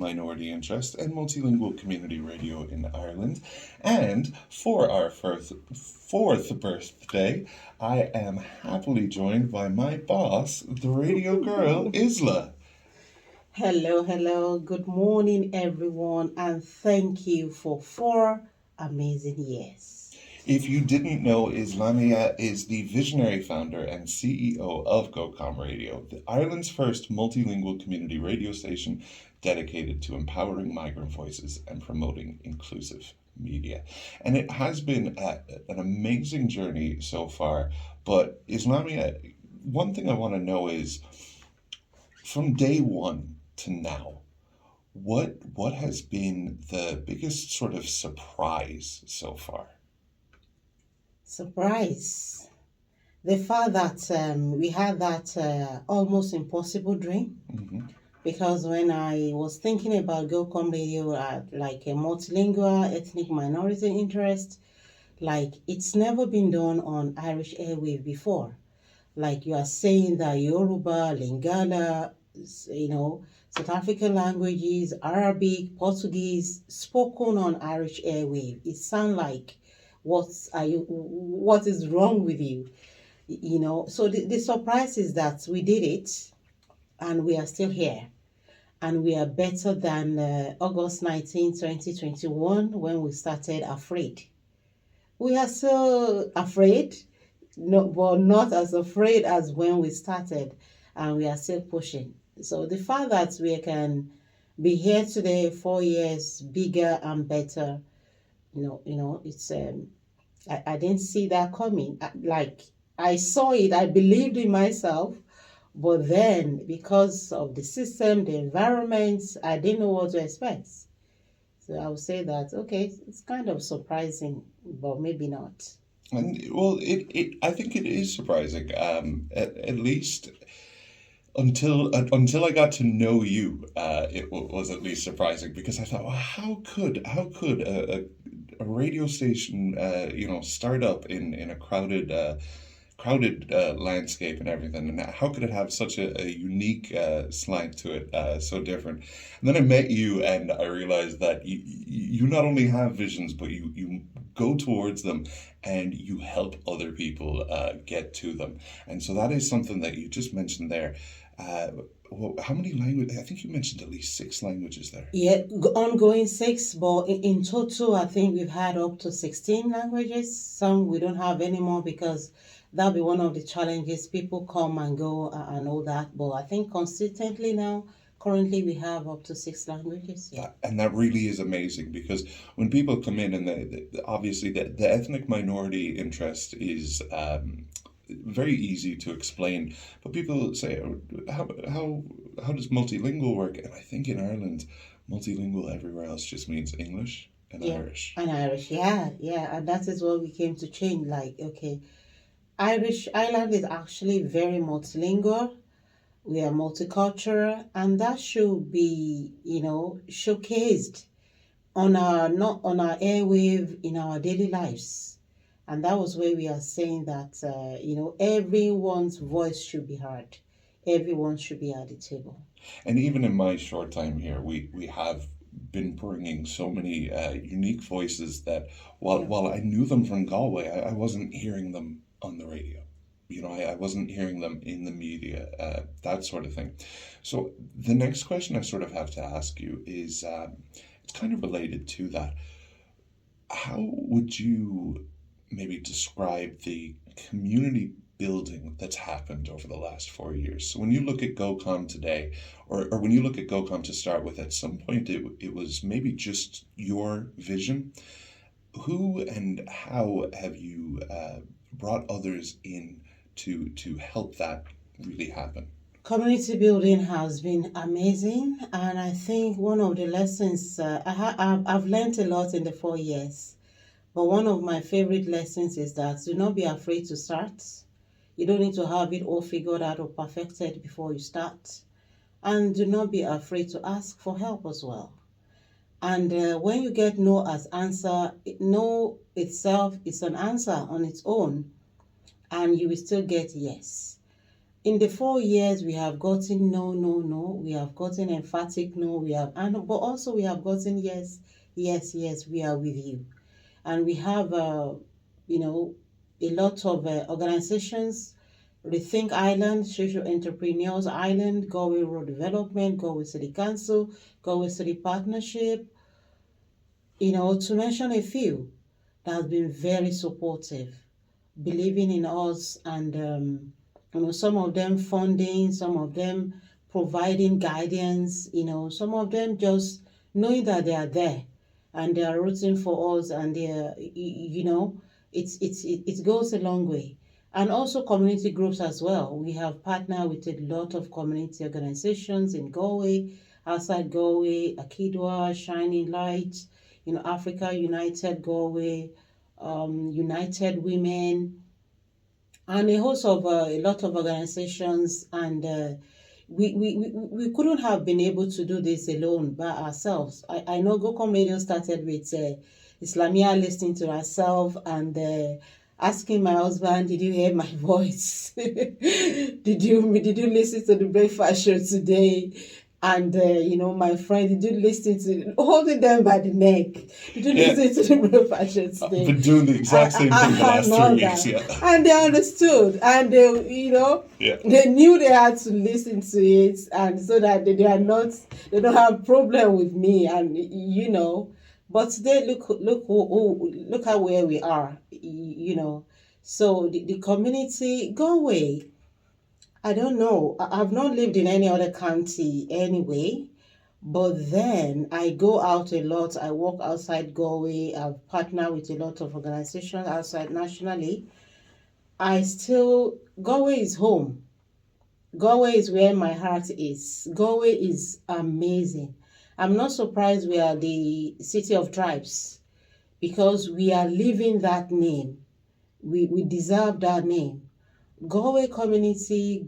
minority interest and multilingual community radio in Ireland. And for our fourth birthday, I am happily joined by my boss, the radio girl, Isla. Hello, hello. Good morning, everyone, and thank you for 4 amazing years. If you didn't know, Islammiyah is the visionary founder and CEO of GOCOM Radio, Ireland's first multilingual community radio station dedicated to empowering migrant voices and promoting inclusive media. And it has been an amazing journey so far. But Islammiyah, one thing I want to know is, from day one to now, what has been the biggest sort of surprise so far? Surprise. The fact that we had that almost impossible dream. Mm-hmm. Because when I was thinking about GOCOM Radio like a multilingual ethnic minority interest, like it's never been done on Irish airwave before. Like you are saying that Yoruba, Lingala, South African languages, Arabic, Portuguese, spoken on Irish airwave. It sounds like what is wrong with you? So the surprise is that we did it and we are still here. And we are better than August 19, 2021, when we started Afraid. We are still afraid, but not as afraid as when we started, and we are still pushing. So the fact that we can be here today, 4 years, bigger and better, it's I didn't see that coming. I saw it, I believed in myself, but then because of the system, the environment, I didn't know what to expect. So I would say that, okay, it's kind of surprising, but maybe not. And well, I think it is surprising. At least until I got to know you, was at least surprising, because I thought, well, how could a radio station start up in a crowded landscape and everything, and how could it have such a unique slang to it, so different? And then I met you, and I realized that you not only have visions, but you go towards them and you help other people get to them. And so that is something that you just mentioned there. How many languages? I think you mentioned at least 6 languages there. Yeah, ongoing 6, but in total, I think we've had up to 16 languages. Some we don't have anymore because that'll be one of the challenges. People come and go and all that. But I think consistently now, currently we have up to 6 languages. Yeah. And that really is amazing, because when people come in, and obviously the ethnic minority interest is very easy to explain, but people say, how does multilingual work? And I think in Ireland, multilingual everywhere else just means English and Irish. And Irish, yeah, and that is what we came to change. Like, okay, Ireland is actually very multilingual. We are multicultural, and that should be, showcased not on our airwave in our daily lives. And that was where we are saying that, everyone's voice should be heard. Everyone should be at the table. And even in my short time here, we have been bringing so many unique voices that while I knew them from Galway, I wasn't hearing them on the radio. I wasn't hearing them in the media, that sort of thing. So the next question I sort of have to ask you is, it's kind of related to that. How would you maybe describe the community building that's happened over the last 4 years? So when you look at GOCOM today, or when you look at GOCOM to start with, at some point it was maybe just your vision. Who and how have you brought others in to help that really happen? Community building has been amazing, and I think one of the lessons I've learned a lot in the 4 years. But one of my favorite lessons is that do not be afraid to start. You don't need to have it all figured out or perfected before you start. And do not be afraid to ask for help as well. And when you get no as answer, no itself is an answer on its own, and you will still get yes. in the 4 years we have gotten no, no, no. We have gotten emphatic no. But also we have gotten yes, yes, yes. We are with you, and we have you know, a lot of organizations. Rethink Island, Social Entrepreneurs Island, Galway Road Development, Galway City Council, Galway City Partnership, to mention a few that have been very supportive, believing in us, and some of them funding, some of them providing guidance, some of them just knowing that they are there and they are rooting for us, and it goes a long way. And also community groups as well. We have partnered with a lot of community organizations in Galway, outside Galway, Akidwa, Shining Light, Africa United Galway, United Women, and a host of a lot of organizations. And we couldn't have been able to do this alone by ourselves. I know GOCOM Radio started with Islammiyah listening to herself and asking my husband, did you hear my voice? did you listen to the breakfast show today? And my friend, did you listen to holding them by the neck? Did you listen to the breakfast show today? I've been doing the exact same thing the last 3 weeks. Yeah. And they understood, and they they knew they had to listen to it, and so that they don't have problem with me, and but today look at where we are, So the community, go away. I don't know. I've not lived in any other county anyway, but then I go out a lot. I work outside Galway. I've partnered with a lot of organizations outside nationally. Galway is home. Galway is where my heart is. Galway is amazing. I'm not surprised we are the city of tribes, because we are living that name. We deserve that name. Galway community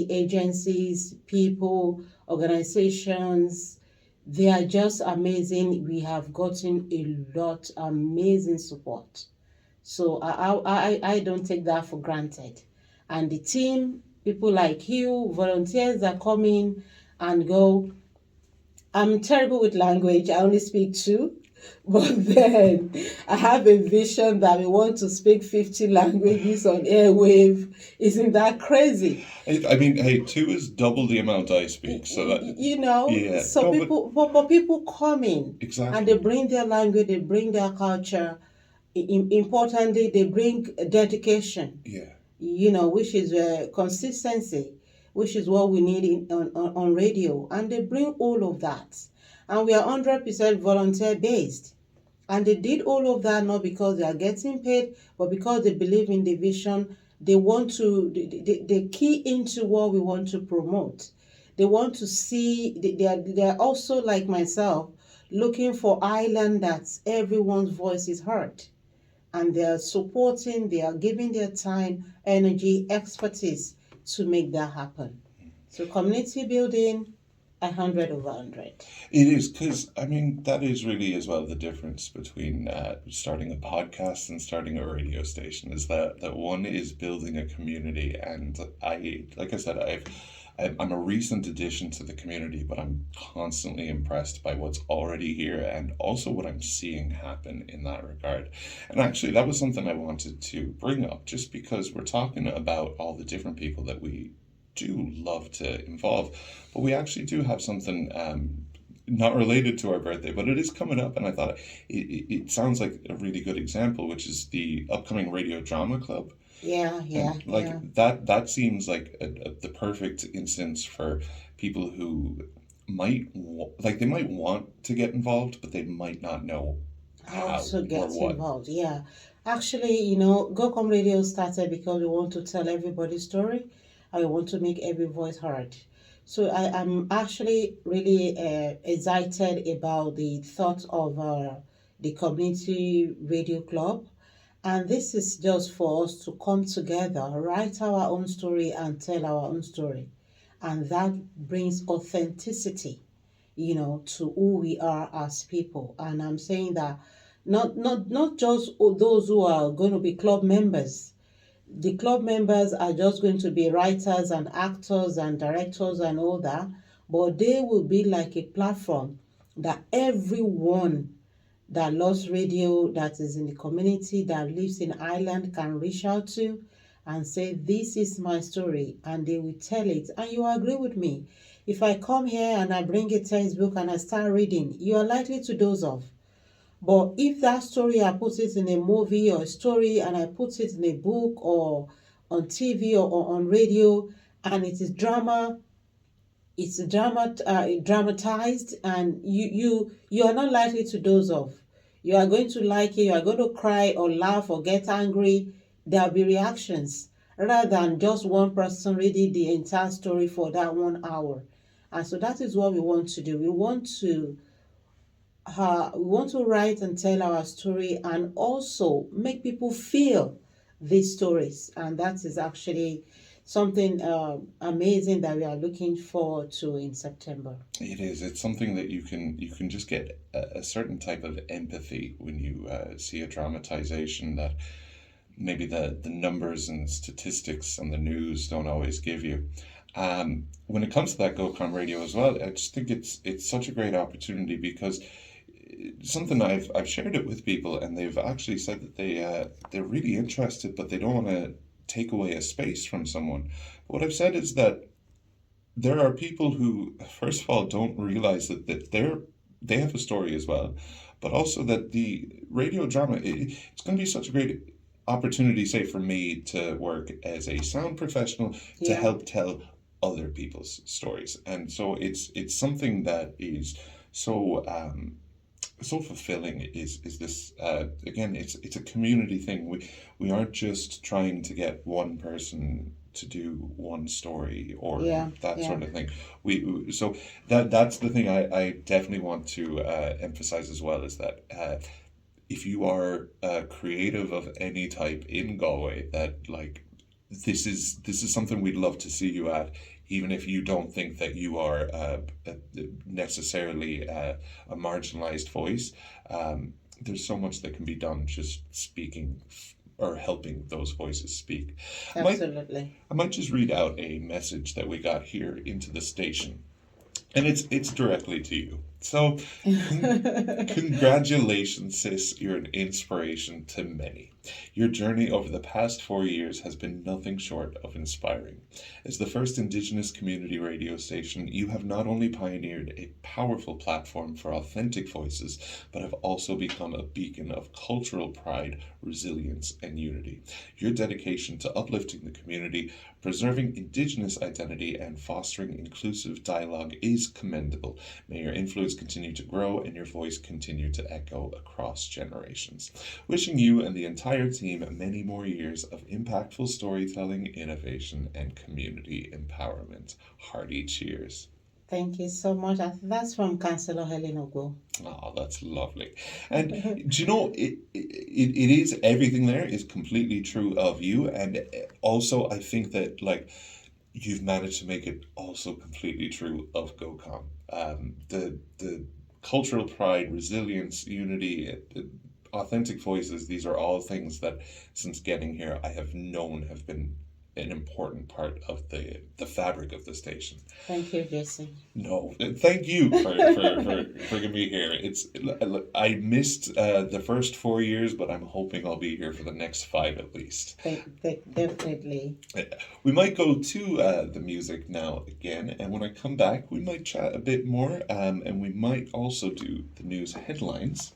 agencies, people, organizations, they are just amazing. We have gotten a lot amazing support. So I don't take that for granted. And the team, people like you, volunteers that come in and go. I'm terrible with language. I only speak 2. But then I have a vision that we want to speak 50 languages on airwave. Isn't that crazy? I mean, hey, 2 is double the amount I speak. So that yeah. So people come in, exactly, and they bring their language, they bring their culture. Importantly, they bring dedication. Yeah. Which is consistency, which is what we need on radio, and they bring all of that. And we are 100% volunteer based. And they did all of that not because they are getting paid, but because they believe in the vision. They want to, they key into what we want to promote. They want to see, they are also like myself, looking for island that everyone's voice is heard. And they are supporting, they are giving their time, energy, expertise to make that happen. So community building, 100 over 100. It is, because I mean that is really as well the difference between starting a podcast and starting a radio station, is that one is building a community. And like I said, I'm a recent addition to the community, but I'm constantly impressed by what's already here and also what I'm seeing happen in that regard. And actually, that was something I wanted to bring up, just because we're talking about all the different people that we do love to involve, but we actually do have something not related to our birthday, but it is coming up, and I thought it sounds like a really good example, which is the upcoming Radio Drama Club. Yeah. That seems like the perfect instance for people who might they might want to get involved, but they might not know how to get involved. Yeah, actually, GOCOM Radio started because we want to tell everybody's story. I want to make every voice heard. So I'm actually really excited about the thought of the community radio club. And this is just for us to come together, write our own story and tell our own story. And that brings authenticity, to who we are as people. And I'm saying that not just those who are going to be club members. The club members are just going to be writers and actors and directors and all that, but they will be like a platform that everyone that loves radio, that is in the community, that lives in Ireland can reach out to and say, this is my story, and they will tell it. And you agree with me. If I come here and I bring a textbook and I start reading, you are likely to doze off. But if that story, I put it in a movie or a story and I put it in a book or on TV or on radio, and it is dramatized, and you are not likely to doze off. You are going to like it, you are going to cry or laugh or get angry. There'll be reactions rather than just one person reading the entire story for that 1 hour. And so that is what we want to do. We want to write and tell our story and also make people feel these stories. And that is actually something amazing that we are looking forward to in September. It is. It's something that you can just get a certain type of empathy when you see a dramatization that maybe the numbers and statistics and the news don't always give you. When it comes to that GOCOM radio as well, I just think it's such a great opportunity because something I've shared it with people and they've actually said that they're really interested, but they don't want to take away a space from someone. What I've said is that there are people who, first of all, don't realize that they have a story as well, but also that the radio drama, it's going to be such a great opportunity, say, for me to work as a sound professional to Yeah. help tell other people's stories. And so it's something that is so fulfilling. Is this again, it's a community thing. We aren't just trying to get one person to do one story or Yeah, that yeah. sort of thing. So that's the thing I definitely want to emphasize as well, is that if you are creative of any type in Galway, that like this is something we'd love to see you at, even if you don't think that you are necessarily a marginalized voice. There's so much that can be done just speaking or helping those voices speak. Absolutely. I might just read out a message that we got here into the station, and it's directly to you. So, congratulations, sis. You're an inspiration to many. Your journey over the past 4 years has been nothing short of inspiring. As the first Indigenous community radio station, you have not only pioneered a powerful platform for authentic voices, but have also become a beacon of cultural pride, resilience, and unity. Your dedication to uplifting the community, preserving Indigenous identity, and fostering inclusive dialogue is commendable. May your influence continue to grow and your voice continue to echo across generations. Wishing you and the entire team many more years of impactful storytelling, innovation, and community empowerment. Hearty cheers. Thank you so much. That's from Councillor Helen Ogo. Oh, that's lovely. And do you know, it is, everything there is completely true of you. And also, I think that, like, you've managed to make it also completely true of GOCOM. The cultural pride, resilience, unity, authentic voices, these are all things that, since getting here, I have known have been an important part of the fabric of the station. Thank you, Jason. No, thank you for bringing me here. I missed the first 4 years, but I'm hoping I'll be here for the next 5 at least. Definitely. We might go to the music now again, and when I come back, we might chat a bit more, and we might also do the news headlines.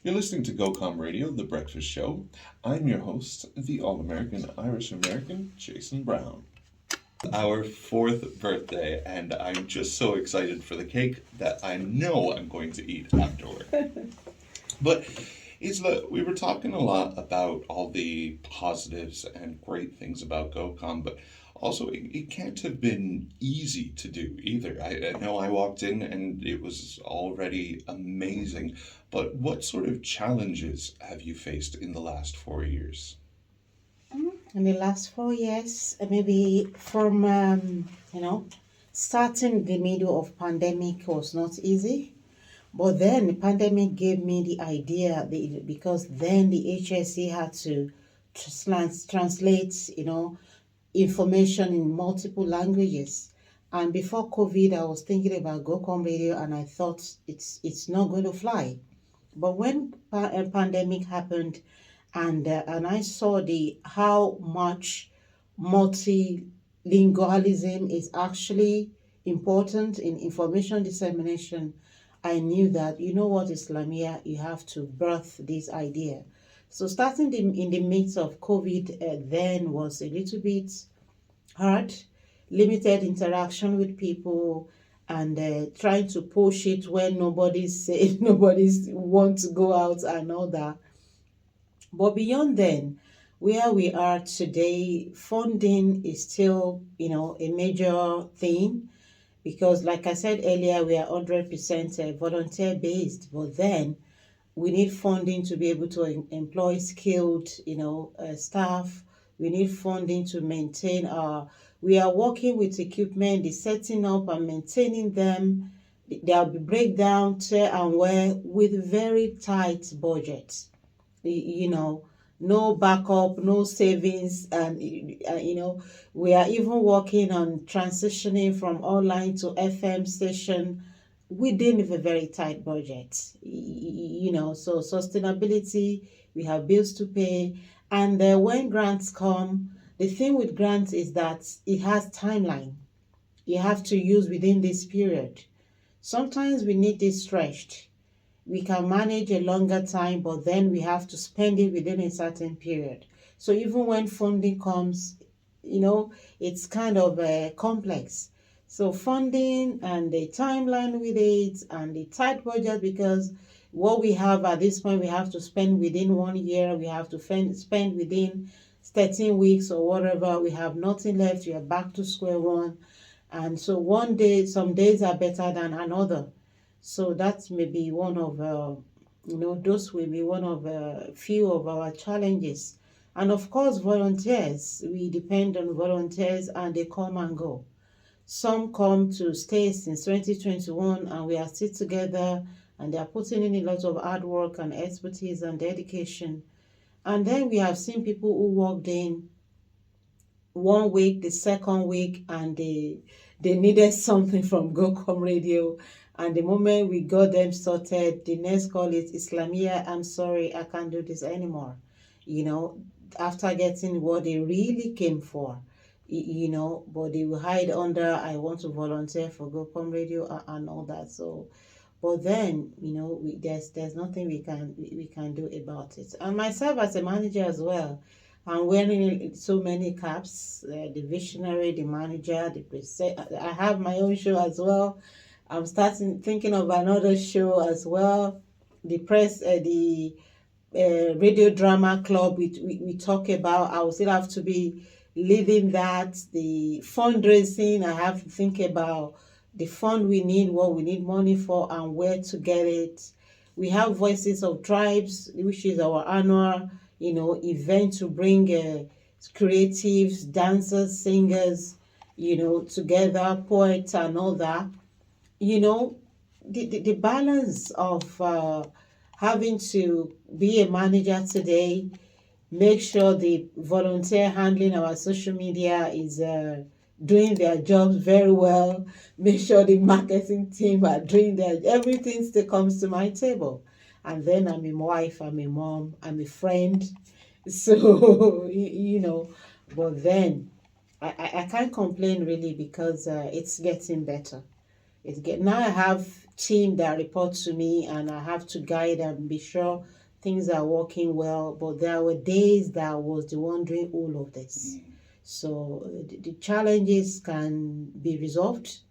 You're listening to GOCOM Radio, The Breakfast Show. I'm your host, the All-American Irish-American, Jason Brown. Our 4th birthday, and I'm just so excited for the cake that I know I'm going to eat afterward. But we were talking a lot about all the positives and great things about GOCOM, but also it can't have been easy to do either. I know I walked in and it was already amazing, but what sort of challenges have you faced in the last 4 years? In the last 4 years, maybe from, starting the middle of pandemic was not easy. But then the pandemic gave me the idea, because then the HSC had to translate, information in multiple languages. And before COVID, I was thinking about GOCOM Radio, and I thought it's not going to fly. But when a pandemic happened, and I saw the how much multilingualism is actually important in information dissemination, I knew that, you know what, Islammiyah, you have to birth this idea. So starting in the midst of COVID then was a little bit hard, limited interaction with people, and trying to push it when nobody's want to go out and all that. But beyond then, where we are today, funding is still, a major thing, because like I said earlier, we are 100% volunteer based, but then we need funding to be able to employ skilled, staff. We need funding to maintain we are working with equipment, the setting up and maintaining them. There'll be breakdown, tear and wear with very tight budget. No backup, no savings, and we are even working on transitioning from online to FM station within a very tight budget. So sustainability, we have bills to pay, and when grants come, the thing with grants is that it has timeline. You have to use within this period. Sometimes we need this stretched. We can manage a longer time, but then we have to spend it within a certain period. So even when funding comes, it's kind of complex. So funding and the timeline with it and the tight budget, because what we have at this point, we have to spend within 1 year, we have to spend within 13 weeks or whatever. We have nothing left, we are back to square one. And so one day, some days are better than another. So that may be one of, those will be one of a few of our challenges. And of course, volunteers, we depend on volunteers and they come and go. Some come to stay since 2021 and we are still together, and they are putting in a lot of hard work and expertise and dedication. And then we have seen people who walked in 1 week, the second week, and they needed something from GOCOM Radio. And the moment we got them sorted, the next call is Islammiyah, I'm sorry, I can't do this anymore. After getting what they really came for, but they will hide under, I want to volunteer for GOCOM Radio and all that. So, but then, there's nothing we can do about it. And myself as a manager as well, I'm wearing so many caps, the visionary, the manager, I have my own show as well. I'm thinking of another show as well. The radio drama club we talk about. I will still have to be leading that. The fundraising, I have to think about the fund we need, what we need money for, and where to get it. We have Voices of Tribes, which is our annual, event to bring creatives, dancers, singers, together, poets and all that. The balance of having to be a manager today, make sure the volunteer handling our social media is doing their jobs very well, make sure the marketing team are doing everything still comes to my table. And then I'm a wife, I'm a mom, I'm a friend. So, but then I can't complain really, because it's getting better. Now I have team that report to me, and I have to guide and be sure things are working well. But there were days that I was the one doing all of this. So the challenges can be resolved,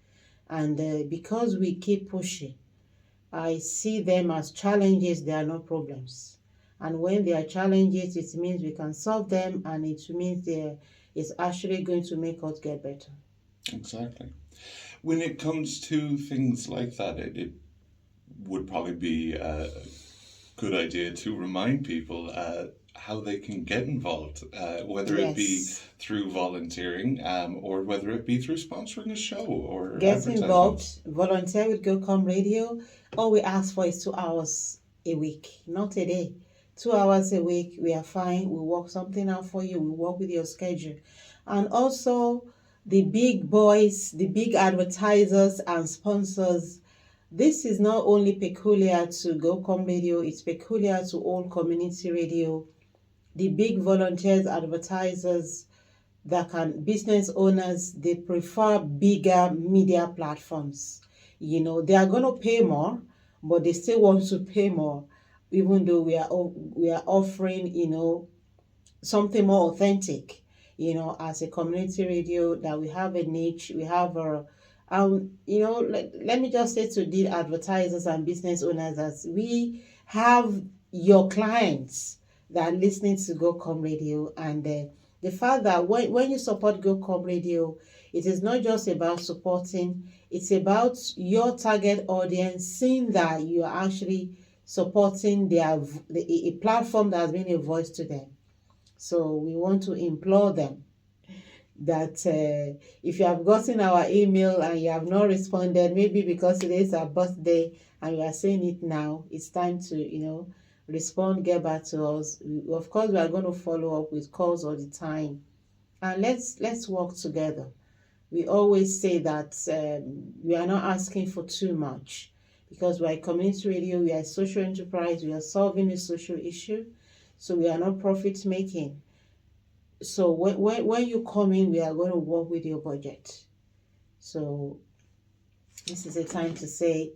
and because we keep pushing, I see them as challenges. They are not problems. And when they are challenges, it means we can solve them, and it means it's actually going to make us get better. Exactly. When it comes to things like that, it would probably be a good idea to remind people how they can get involved, whether it be through volunteering or whether it be through sponsoring a show or get involved. Volunteer with GOCOM Radio. All we ask for is 2 hours a week, not a day. 2 hours a week, we are fine. We work something out for you. We work with your schedule. And also, the big boys, the big advertisers and sponsors, this is not only peculiar to GOCOM Radio, it's peculiar to all community radio. The big volunteers, advertisers, business owners, they prefer bigger media platforms. They are going to pay more, but they still want to pay more, even though we are offering, something more authentic, as a community radio, that we have a niche, we have a, let me just say to the advertisers and business owners, as we have your clients that are listening to GoCom Radio, and the fact that when you support GoCom Radio, it is not just about supporting, it's about your target audience seeing that you are actually supporting a platform that has been a voice to them. So we want to implore them that if you have gotten our email and you have not responded, maybe because today is our birthday and you are saying it now, it's time to, respond, get back to us. Of course, we are going to follow up with calls all the time. And let's work together. We always say that we are not asking for too much, because we are a community radio, we are a social enterprise, we are solving a social issue, so we are not profit making. So when you come in, we are going to work with your budget. So this is a time to say,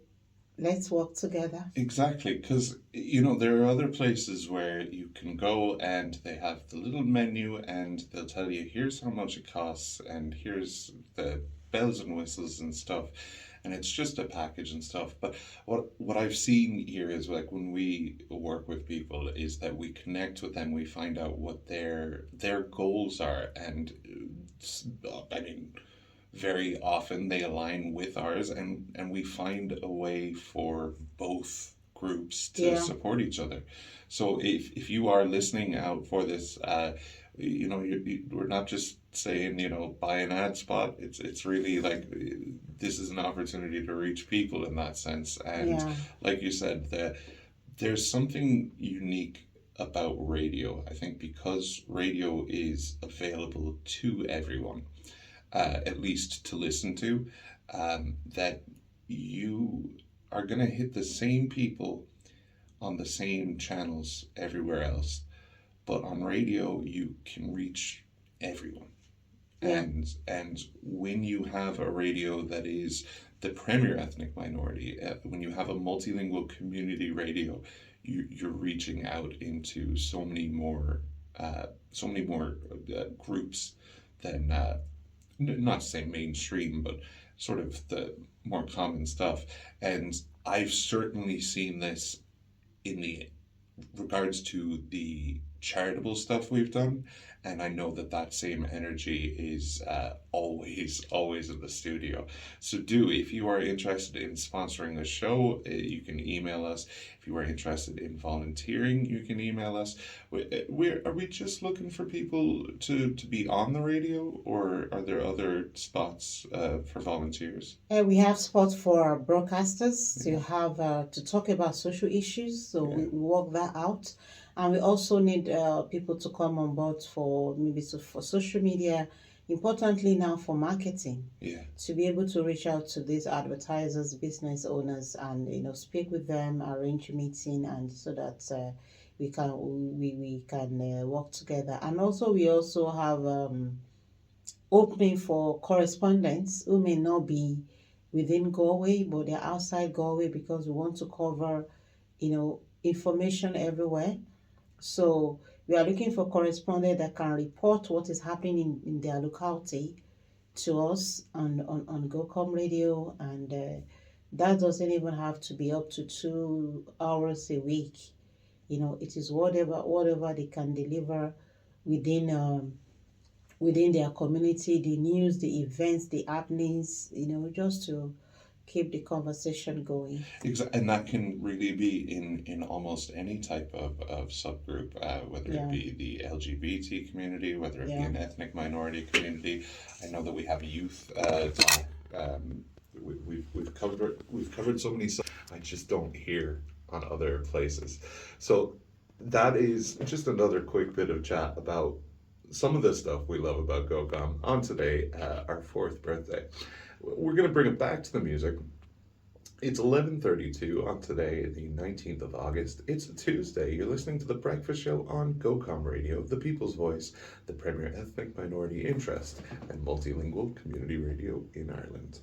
let's work together. Exactly, because there are other places where you can go and they have the little menu and they'll tell you, here's how much it costs and here's the bells and whistles and stuff, and it's just a package and stuff. But what I've seen here is, like, when we work with people, is that we connect with them, we find out what their goals are, and I mean, very often they align with ours, and we find a way for both groups to support each other. So if you are listening out for this, we're not just saying, buy an ad spot. It's really like, this is an opportunity to reach people in that sense. And like you said, there's something unique about radio, I think, because radio is available to everyone. At least to listen to, that you are going to hit the same people on the same channels everywhere else. But on radio, you can reach everyone. Yeah. And when you have a radio that is the premier ethnic minority, when you have a multilingual community radio, you're reaching out into so many more groups than... not to say mainstream, but sort of the more common stuff. And I've certainly seen this in the regards to the charitable stuff we've done, and I know that same energy is always in the studio. So if you are interested in sponsoring the show, you can email us. If you are interested in volunteering, you can email us. Are we just looking for people to be on the radio, or are there other spots for volunteers? We have spots for broadcasters to have to talk about social issues, so we work that out. And we also need people to come on board for social media, importantly now for marketing, to be able to reach out to these advertisers, business owners, and speak with them, arrange a meeting, and so that we can work together. And also we also have opening for correspondents who may not be within Galway, but they're outside Galway, because we want to cover information everywhere. So we are looking for correspondents that can report what is happening in their locality to us on GOCOM Radio, and that doesn't even have to be up to 2 hours a week. It is whatever they can deliver within their community, the news, the events, the happenings, just to keep the conversation going. Exactly, and that can really be in almost any type of subgroup, whether it be the LGBT community, whether it be an ethnic minority community. I know that we have youth talk. We've covered so many. I just don't hear on other places. So that is just another quick bit of chat about some of the stuff we love about GOCOM on today, our fourth birthday. We're going to bring it back to the music. It's 11:32 on today, the 19th of August. It's a Tuesday. You're listening to The Breakfast Show on GOCOM Radio, the people's voice, the premier ethnic minority interest, and multilingual community radio in Ireland.